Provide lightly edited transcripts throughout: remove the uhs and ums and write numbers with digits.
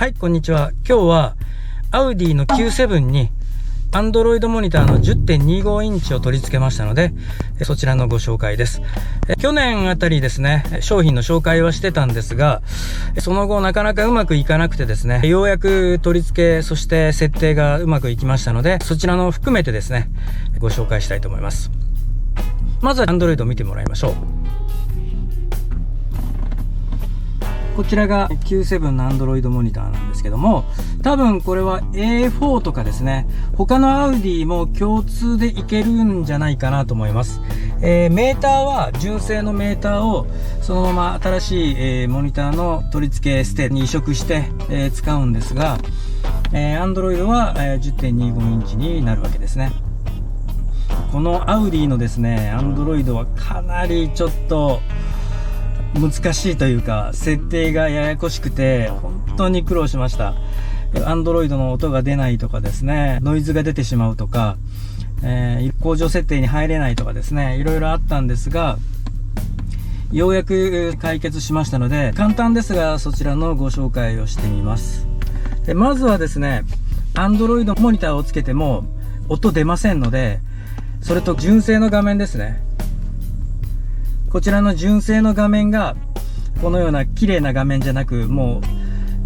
はい、こんにちは。今日はアウディの Q7 に Android モニターの 10.25 インチを取り付けましたので、そちらのご紹介です。去年あたりですね、商品の紹介はしてたんですが、その後なかなかうまくいかなくてですね、ようやく取り付け、そして設定がうまくいきましたので、そちらの含めてですね、ご紹介したいと思います。まずは Android を見てもらいましょう。こちらが Q7 の Android モニターなんですけども、多分これは A4 とかですね、他のアウディも共通でいけるんじゃないかなと思います。メーターは純正のメーターをそのまま新しい、モニターの取り付けステに移植して、使うんですが、Android は、10.25 インチになるわけですね。このアウディのですね、Android はかなりちょっと難しいというか、設定がややこしくて本当に苦労しました。Android の音が出ないとかですね、ノイズが出てしまうとか、向上設定に入れないとかですね、いろいろあったんですが、ようやく解決しましたので、簡単ですがそちらのご紹介をしてみます。まずはですね、Android モニターをつけても音出ませんので、それと純正の画面ですね。こちらの純正の画面がこのような綺麗な画面じゃなく、も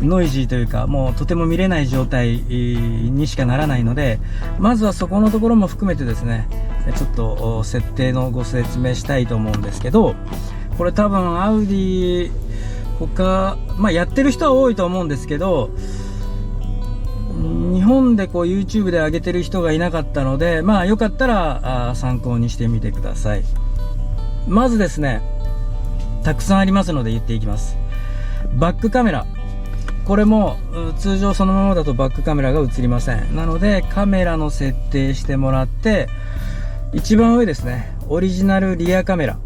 うノイジーというか、もうとても見れない状態にしかならないので、まずはそこのところも含めてですね、ちょっと設定のご説明したいと思うんですけど、これ多分アウディ他、やってる人は多いと思うんですけど、日本でこう YouTube で上げてる人がいなかったので、よかったら参考にしてみてください。まずですね、たくさんありますので言っていきます。バックカメラ、これも通常そのままだとバックカメラが映りません。なのでカメラの設定してもらって、一番上ですね、オリジナルリアカメラ、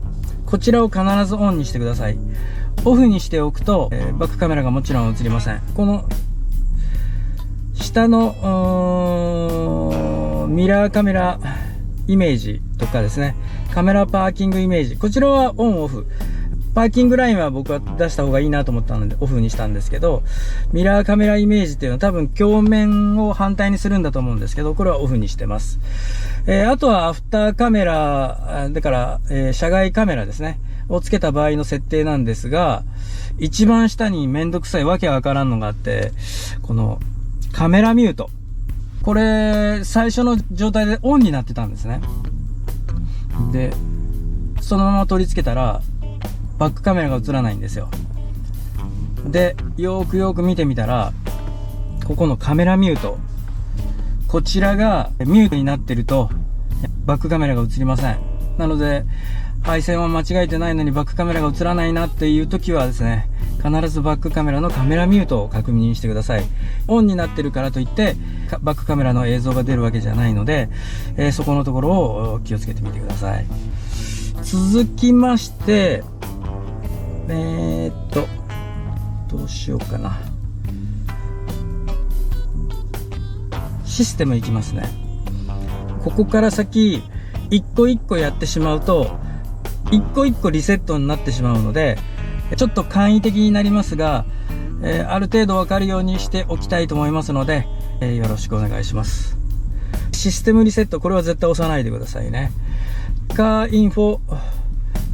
こちらを必ずオンにしてください。オフにしておくと、バックカメラがもちろん映りません。この下のミラーカメライメージとかですね、カメラパーキングイメージ、こちらはオンオフ。パーキングラインは僕は出した方がいいなと思ったのでオフにしたんですけど、ミラーカメライメージっていうのは多分鏡面を反対にするんだと思うんですけど、これはオフにしてます。あとはアフターカメラだから、車外カメラですねをつけた場合の設定なんですが、一番下にめんどくさいわけわからんのがあって、このカメラミュート、これ最初の状態でオンになってたんですね。でそのまま取り付けたらバックカメラが映らないんですよ。でよーく見てみたら、ここのカメラミュート、こちらがミュートになってるとバックカメラが映りません。なので配線は間違えてないのにバックカメラが映らないなっていう時はですね、必ずバックカメラのカメラミュートを確認してください。オンになってるからといってバックカメラの映像が出るわけじゃないので、そこのところを気をつけてみてください。続きましてどうしようかな、システムいきますね。ここから先一個一個やってしまうと一個一個リセットになってしまうので、ちょっと簡易的になりますが、ある程度わかるようにしておきたいと思いますので、よろしくお願いします。システムリセット、これは絶対押さないでくださいね。カーインフォ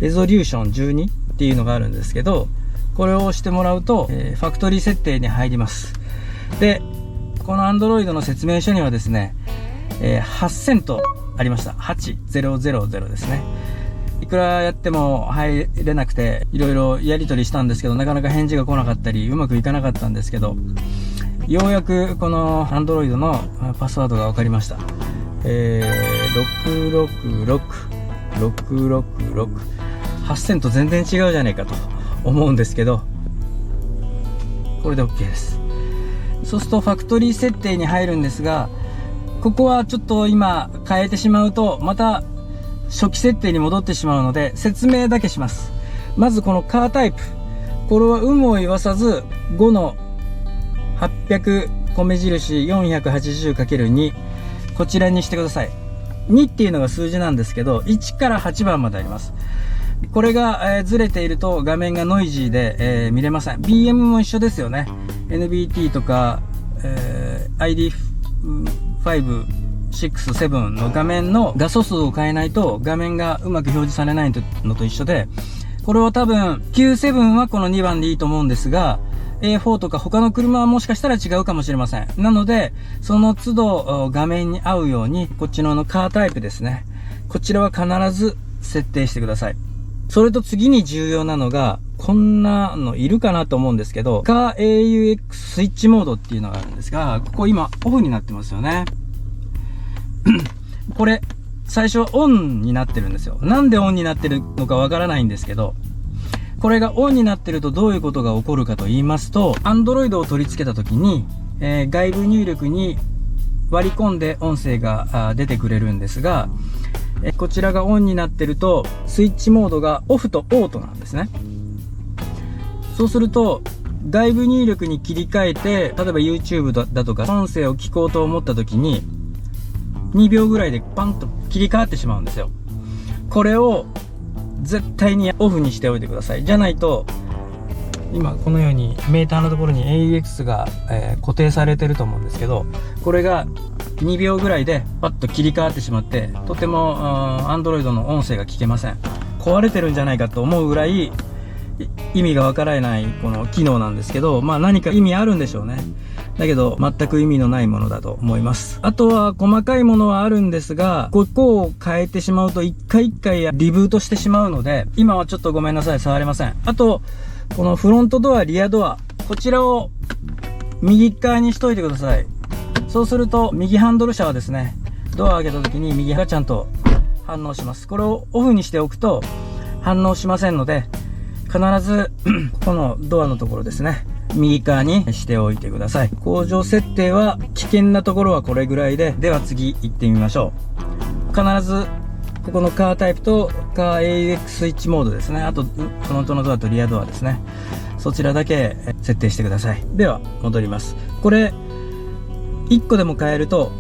レゾリューション12っていうのがあるんですけど、これを押してもらうと、ファクトリー設定に入ります。でこの Android の説明書にはですね、8000とありました。8000ですね。いくらやっても入れなくて、いろいろやり取りしたんですけど、なかなか返事が来なかったりうまくいかなかったんですけど、ようやくこの Android のパスワードが分かりました。666 8000と全然違うじゃねえかと思うんですけど、これで OK です。そうするとファクトリー設定に入るんですが、ここはちょっと今変えてしまうとまた初期設定に戻ってしまうので、説明だけします。まずこのカータイプ、これは有無を言わさず5の800米印 480×2、 こちらにしてください。2っていうのが数字なんですけど、1から8番まであります。これが、ずれていると画面がノイジーで、見れません。BM も一緒ですよね。NBT とか、ID5、6、7の画面の画素数を変えないと画面がうまく表示されないのと一緒で、これは多分 Q7 はこの2番でいいと思うんですが、A4 とか他の車はもしかしたら違うかもしれません。なので、その都度画面に合うように、こっちのカータイプですね。こちらは必ず設定してください。それと次に重要なのが、こんなのいるかなと思うんですけど、カー AUX スイッチモードっていうのがあるんですが、ここ今オフになってますよね。これ、最初はオンになってるんですよ。なんでオンになってるのかわからないんですけど、これがオンになってるとどういうことが起こるかと言いますと、Android を取り付けた時に、外部入力に割り込んで音声が出てくれるんですが、こちらがオンになってると、スイッチモードがオフとオートなんですね。そうすると、外部入力に切り替えて、例えば YouTube だとか音声を聞こうと思った時に、2秒ぐらいでパンと切り替わってしまうんですよ。これを絶対にオフにしておいてください。じゃないと、今このようにメーターのところに AUX が、固定されてると思うんですけど、これが2秒ぐらいでパッと切り替わってしまって、とてもAndroid の音声が聞けません。壊れてるんじゃないかと思うぐらい意味がわからないこの機能なんですけど、まあ何か意味あるんでしょうね。だけど全く意味のないものだと思います。あとは細かいものはあるんですが、ここを変えてしまうと一回一回リブートしてしまうので、今はちょっとごめんなさい、触れません。あと、このフロントドア、リアドア、こちらを右側にしといてください。そうすると右ハンドル車はですね、ドアを開けた時に右がちゃんと反応します。これをオフにしておくと反応しませんので、必ずこのドアのところですね、右側にしておいてください。工場設定は危険なところはこれぐらいで、では次行ってみましょう。必ずここのカータイプとカー AUX スイッチモードですね、あとフロントのドアとリアドアですね、そちらだけ設定してください。では戻ります。これ1個でも変えると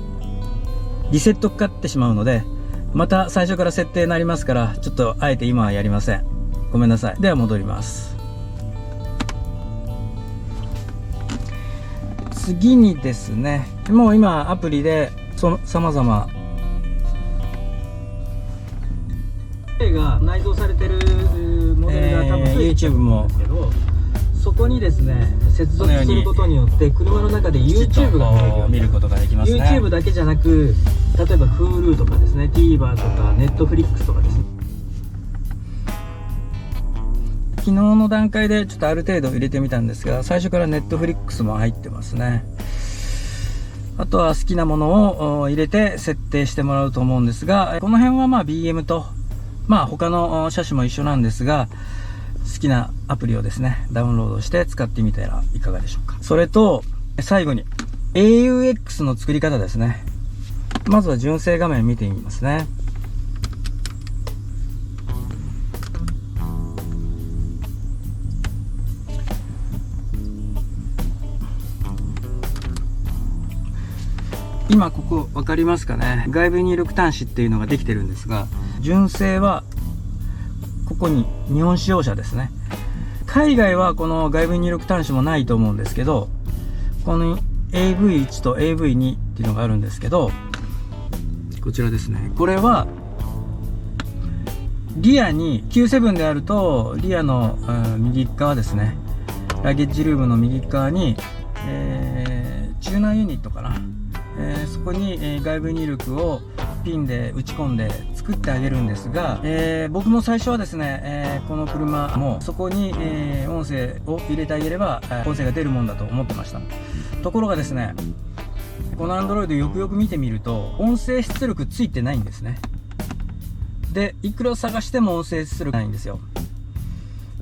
リセットかかってしまうので、また最初から設定になりますから、ちょっとあえて今はやりません。ごめんなさい。では戻ります。次にですね、もう今アプリで様々が内蔵されてるモデルが多分YouTube もそこにですね接続することによって車の中で YouTube が見ることができますね。 YouTube だけじゃなく、例えば Hulu とかですね、 TVer とか Netflix とかですね、昨日の段階でちょっとある程度入れてみたんですが、最初から Netflix も入ってますね。あとは好きなものを入れて設定してもらうと思うんですが、この辺はまあ BM と他の車種も一緒なんですが、好きなアプリをですねダウンロードして使ってみたらいかがでしょうか。それと最後に AUX の作り方ですね。まずは純正画面見てみますね。今ここ分かりますかね。外部入力端子っていうのができてるんですが、純正はここに日本使用車ですね。海外はこの外部入力端子もないと思うんですけど、この AV1 と AV2 っていうのがあるんですけど、こちらですね。これはリアに Q7 であるとリアの右側ですね、ラゲッジルームの右側に、チューナーユニットかな、そこに、外部入力をピンで打ち込んで作ってあげるんですが、僕も最初はですね、この車もそこに、音声を入れてあげれば音声が出るもんだと思ってました。ところがですね、この Android よくよく見てみると音声出力ついてないんですね。でいくら探しても音声出力ないんですよ。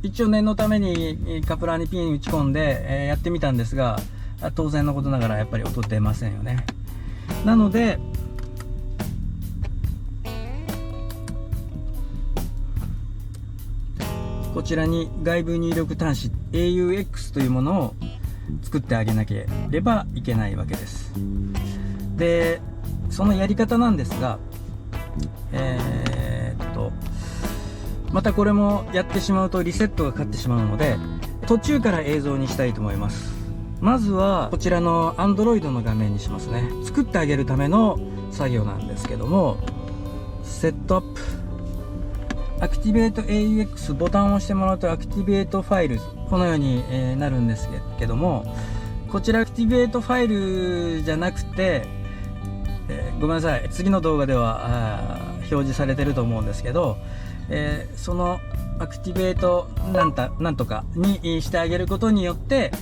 一応念のためにカプラーにピン打ち込んで、やってみたんですが、当然のことながらやっぱり音出ませんよね。なのでこちらに外部入力端子 AUX というものを作ってあげなければいけないわけです。でそのやり方なんですが、またこれもやってしまうとリセットがかかってしまうので、途中から映像にしたいと思います。まずはこちらの Android の画面にしますね。作ってあげるための作業なんですけども、セットアップ、アクティベート AUX ボタンを押してもらうとアクティベートファイル、このようになるんですけども、こちらアクティベートファイルじゃなくて、ごめんなさい、次の動画では表示されてると思うんですけど、そのアクティベートなんとかにしてあげることによって、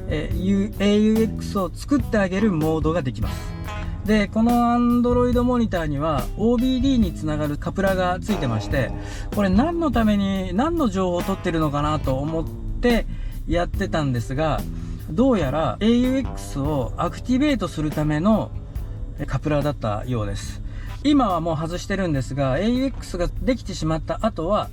AUX を作ってあげるモードができます。で、この Android モニターには OBD につながるカプラがついてまして、これ何のために何の情報を取ってるのかなと思ってやってたんですが、どうやら AUX をアクティベートするためのカプラだったようです。今はもう外してるんですが、 AUX ができてしまった後は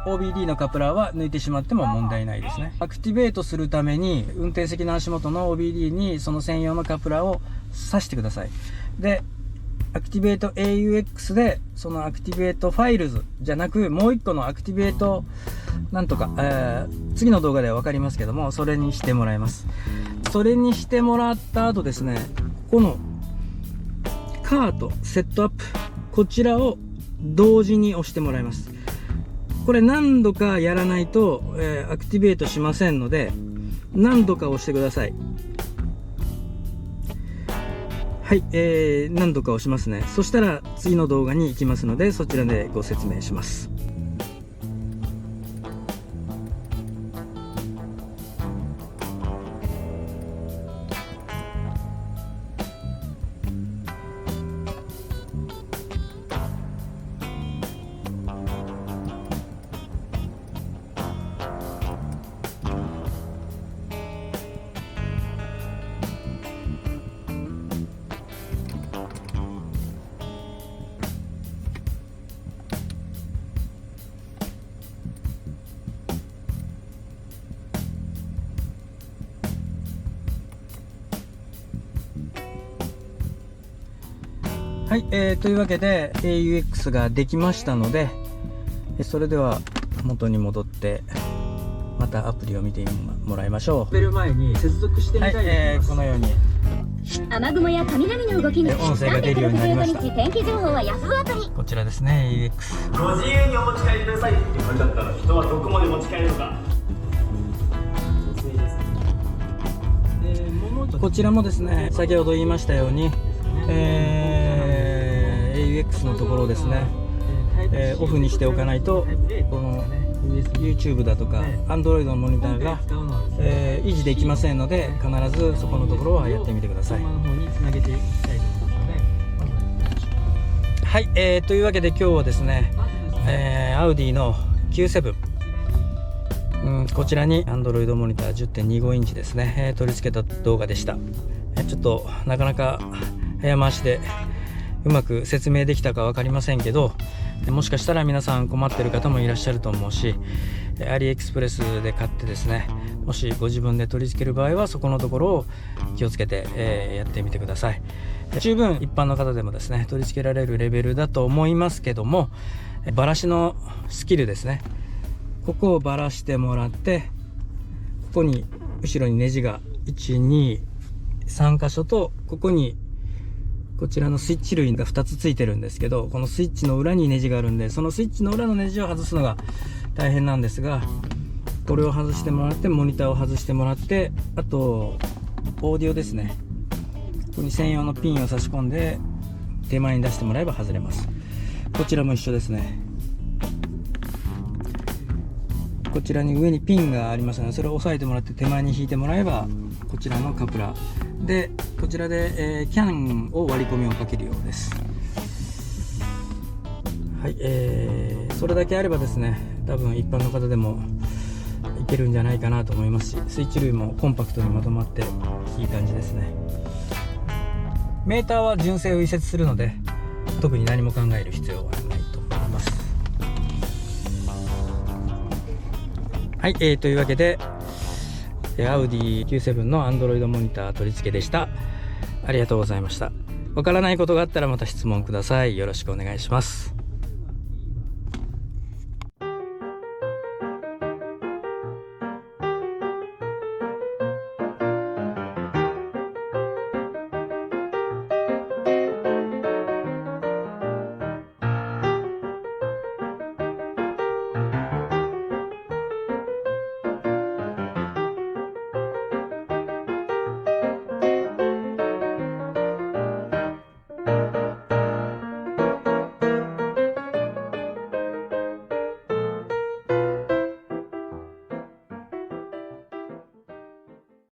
OBD のカプラは抜いてしまっても問題ないですね。アクティベートするために運転席の足元の OBD にその専用のカプラを挿してください。で、アクティベート AUX でそのアクティベートファイルズじゃなく、もう一個のアクティベートなんとか、次の動画では分かりますけども、それにしてもらいます。それにしてもらった後ですね、このカートセットアップ、こちらを同時に押してもらいます。これ何度かやらないと、アクティベートしませんので、何度か押してください。はい、何度か押しますね。そしたら次の動画に行きますので、そちらでご説明します。はい、というわけで AUX ができましたので、それでは元に戻ってまたアプリを見てもらいましょう。ベル前に接続してみたいと思います。このように雨雲や雷の動きに音声が出るようになりました。天気情報はヤフーアプリ。こちらですね、AUX。ご自由にお持ち帰りくださいって言われちゃったら、人はどこまで持ち帰るのか。こちらもですね、先ほど言いましたように、AUX のところをですね、オフにしておかないと、この YouTube だとか Android のモニターが、維持できませんので、必ずそこのところはやってみてください。はい、というわけで今日はですね、Audi の Q7、こちらに Android モニター 10.25 インチですね、取り付けた動画でした。ちょっとなかなか早回しでうまく説明できたか分かりませんけど、もしかしたら皆さん困ってる方もいらっしゃると思うし、アリエクスプレスで買ってですね、もしご自分で取り付ける場合はそこのところを気をつけて、やってみてください。十分一般の方でもですね取り付けられるレベルだと思いますけども、バラしのスキルですね、ここをバラしてもらって、ここに後ろにネジが1、2、3箇所と、ここにこちらのスイッチ類が2つついてるんですけど、このスイッチの裏にネジがあるんで、そのスイッチの裏のネジを外すのが大変なんですが、これを外してもらって、モニターを外してもらって、あとオーディオですね、ここに専用のピンを差し込んで手前に出してもらえば外れます。こちらも一緒ですね。こちらに上にピンがありますので、それを押さえてもらって手前に引いてもらえば、こちらのカプラで、こちらで、キャンを割り込みをかけるようです。はい、それだけあればですね、多分一般の方でもいけるんじゃないかなと思いますし、スイッチ類もコンパクトにまとまっていい感じですね。メーターは純正を移設するので、特に何も考える必要はないと思います。はい、というわけでAudi Q7 の Android モニター取り付けでした。ありがとうございました。わからないことがあったらまた質問ください。よろしくお願いします。